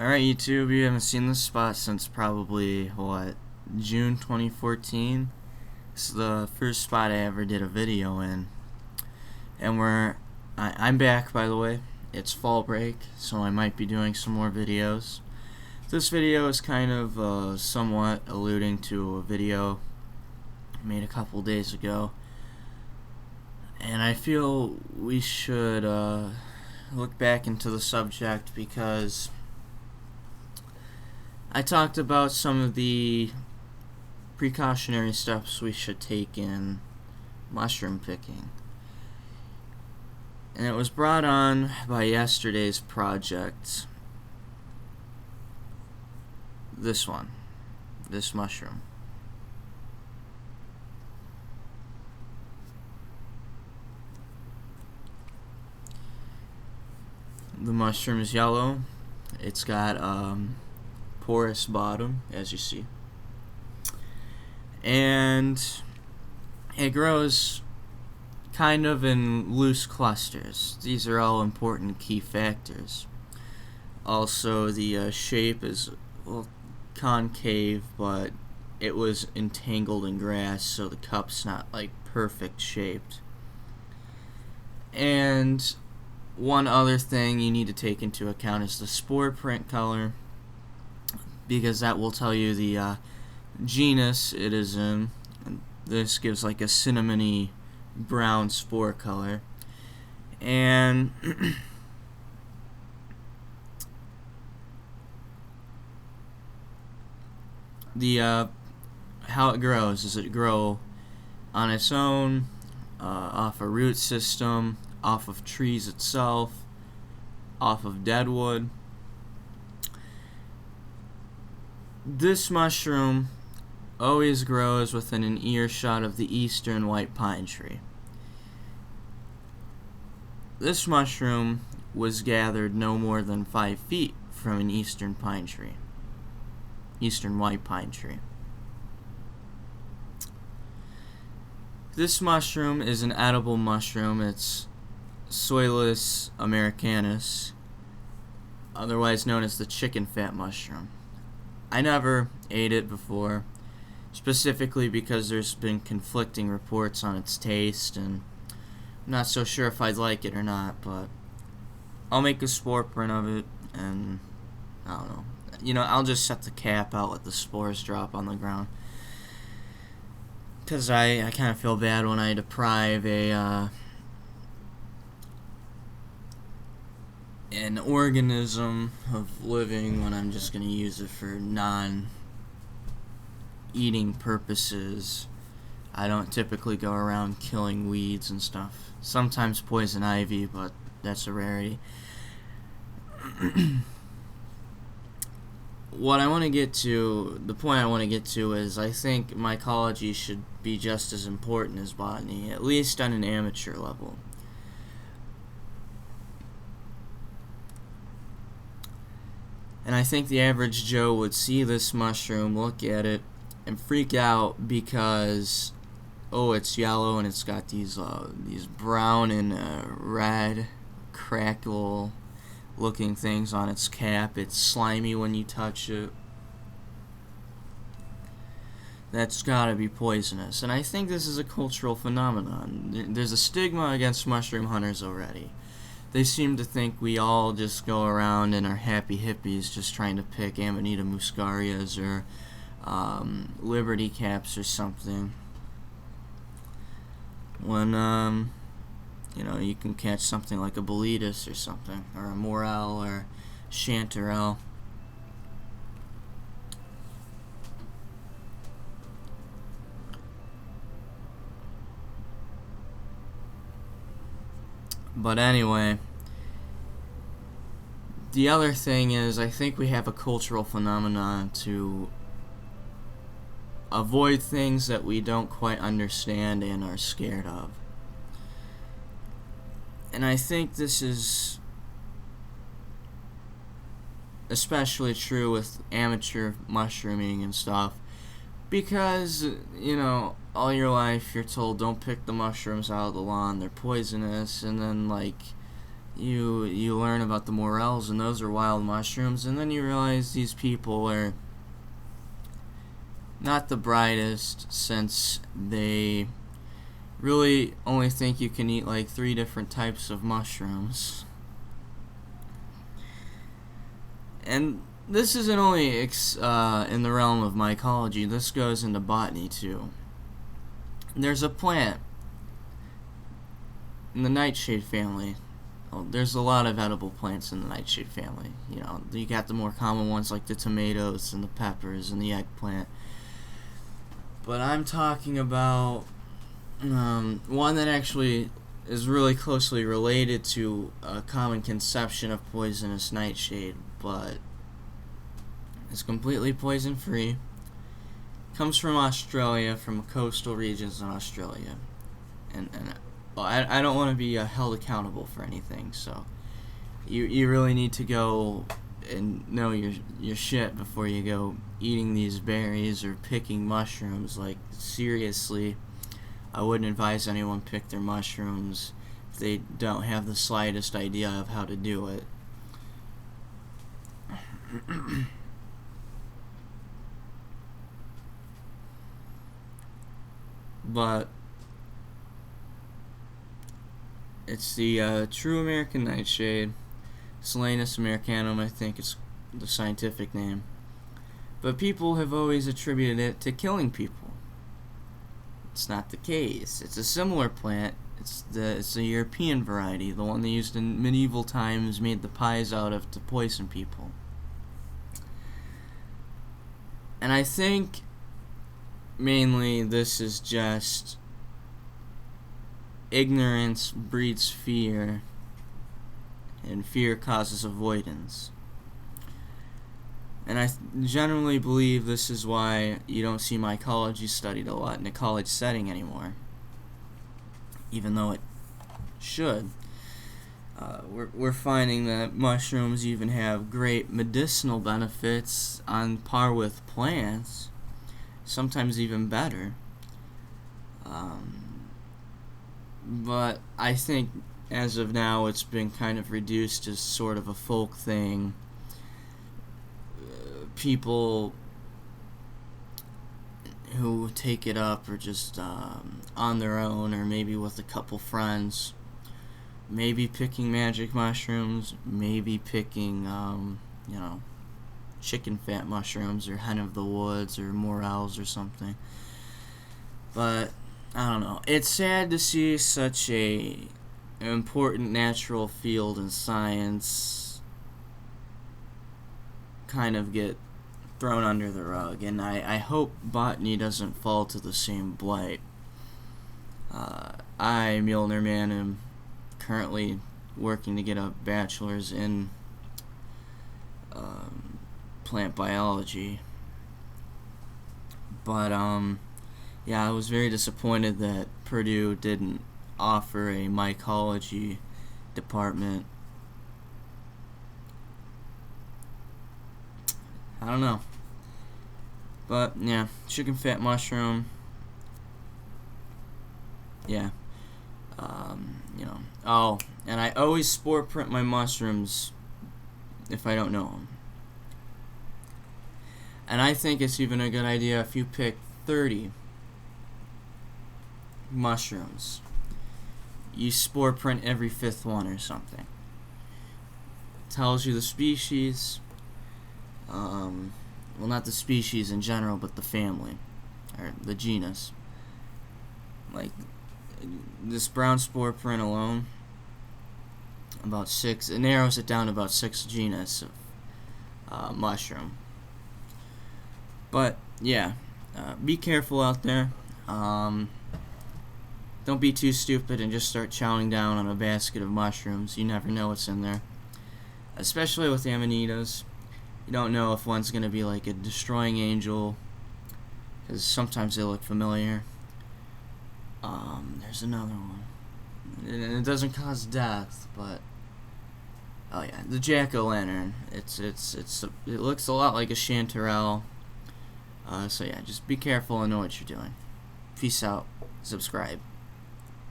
Alright, YouTube, you haven't seen this spot since probably, June 2014? This is the first spot I ever did a video in. And I'm back, by the way. It's fall break, so I might be doing some more videos. This video is kind of somewhat alluding to a video I made a couple days ago. And I feel we should look back into the subject because I talked about some of the precautionary steps we should take in mushroom picking. And it was brought on by yesterday's project. This mushroom. The mushroom is yellow. It's got porous bottom, as you see, and it grows kind of in loose clusters. These are all important key factors. Also, the shape is concave, but it was entangled in grass, so the cup's not like perfect shaped. And one other thing you need to take into account is the spore print color, because that will tell you the genus it is in. And this gives like a cinnamony brown spore color. And the how it grows is it grow on its own, off a root system, off of trees itself, off of dead wood. This mushroom always grows within an earshot of the eastern white pine tree. This mushroom was gathered no more than 5 feet from an eastern pine tree, eastern white pine tree. This mushroom is an edible mushroom. It's Soilless Americanus, otherwise known as the chicken fat mushroom. I never ate it before, specifically because there's been conflicting reports on its taste, and I'm not so sure if I'd like it or not, but I'll make a spore print of it, and I don't know. I'll just set the cap out, let the spores drop on the ground. Because I kind of feel bad when I deprive an organism of living when I'm just going to use it for non-eating purposes. I don't typically go around killing weeds and stuff. Sometimes poison ivy, but that's a rarity. The point I want to get to is I think mycology should be just as important as botany, at least on an amateur level. And I think the average Joe would see this mushroom, look at it, and freak out because, it's yellow and it's got these brown and red crackle looking things on its cap. It's slimy when you touch it. That's gotta be poisonous. And I think this is a cultural phenomenon. There's a stigma against mushroom hunters already. They seem to think we all just go around and are happy hippies just trying to pick Amanita muscarias or liberty caps or something. When, you can catch something like a boletus or something, or a morel or chanterelle. But anyway, the other thing is I think we have a cultural phenomenon to avoid things that we don't quite understand and are scared of. And I think this is especially true with amateur mushrooming and stuff, because, all your life you're told don't pick the mushrooms out of the lawn, they're poisonous, and then, you learn about the morels, and those are wild mushrooms, and then you realize these people are not the brightest, since they really only think you can eat like 3 different types of mushrooms. And this isn't only in the realm of mycology, this goes into botany too. There's a plant in the nightshade family. Well, there's a lot of edible plants in the nightshade family. You got the more common ones like the tomatoes and the peppers and the eggplant. But I'm talking about one that actually is really closely related to a common conception of poisonous nightshade, but it's completely poison free. Comes from Australia, from coastal regions in Australia, and I don't want to be held accountable for anything, so you really need to go and know your shit before you go eating these berries or picking mushrooms. Like, seriously, I wouldn't advise anyone pick their mushrooms if they don't have the slightest idea of how to do it. But it's the true American nightshade, Soilless Americanus, I think it's the scientific name. But people have always attributed it to killing people. It's not the case. It's a similar plant. It's a European variety, the one they used in medieval times, made the pies out of to poison people. And I think mainly this is just ignorance breeds fear, and fear causes avoidance. And I generally believe this is why you don't see mycology studied a lot in a college setting anymore, even though it should. We're finding that mushrooms even have great medicinal benefits on par with plants, sometimes even better. But I think as of now it's been kind of reduced as sort of a folk thing. People who take it up are just on their own, or maybe with a couple friends, maybe picking magic mushrooms, maybe picking chicken fat mushrooms or hen of the woods or morels or something. But I don't know, it's sad to see such an important natural field in science kind of get thrown under the rug, and I hope botany doesn't fall to the same blight. I, Milner Man, am currently working to get a bachelor's in plant biology, but yeah, I was very disappointed that Purdue didn't offer a mycology department. I don't know. But, yeah, chicken fat mushroom. Yeah. Oh, and I always spore print my mushrooms if I don't know them. And I think it's even a good idea if you pick 30 mushrooms. You spore print every 5th one or something. It tells you the species. Well, not the species in general, but the family, or the genus. Like, this brown spore print alone, about 6, it narrows it down to about 6 genus of mushroom. But, yeah, be careful out there. Don't be too stupid and just start chowing down on a basket of mushrooms. You never know what's in there. Especially with amanitas. You don't know if one's going to be like a destroying angel, because sometimes they look familiar. There's another one. And it doesn't cause death, but... Oh yeah, the jack-o'-lantern. It looks a lot like a chanterelle. So yeah, just be careful and know what you're doing. Peace out. Subscribe.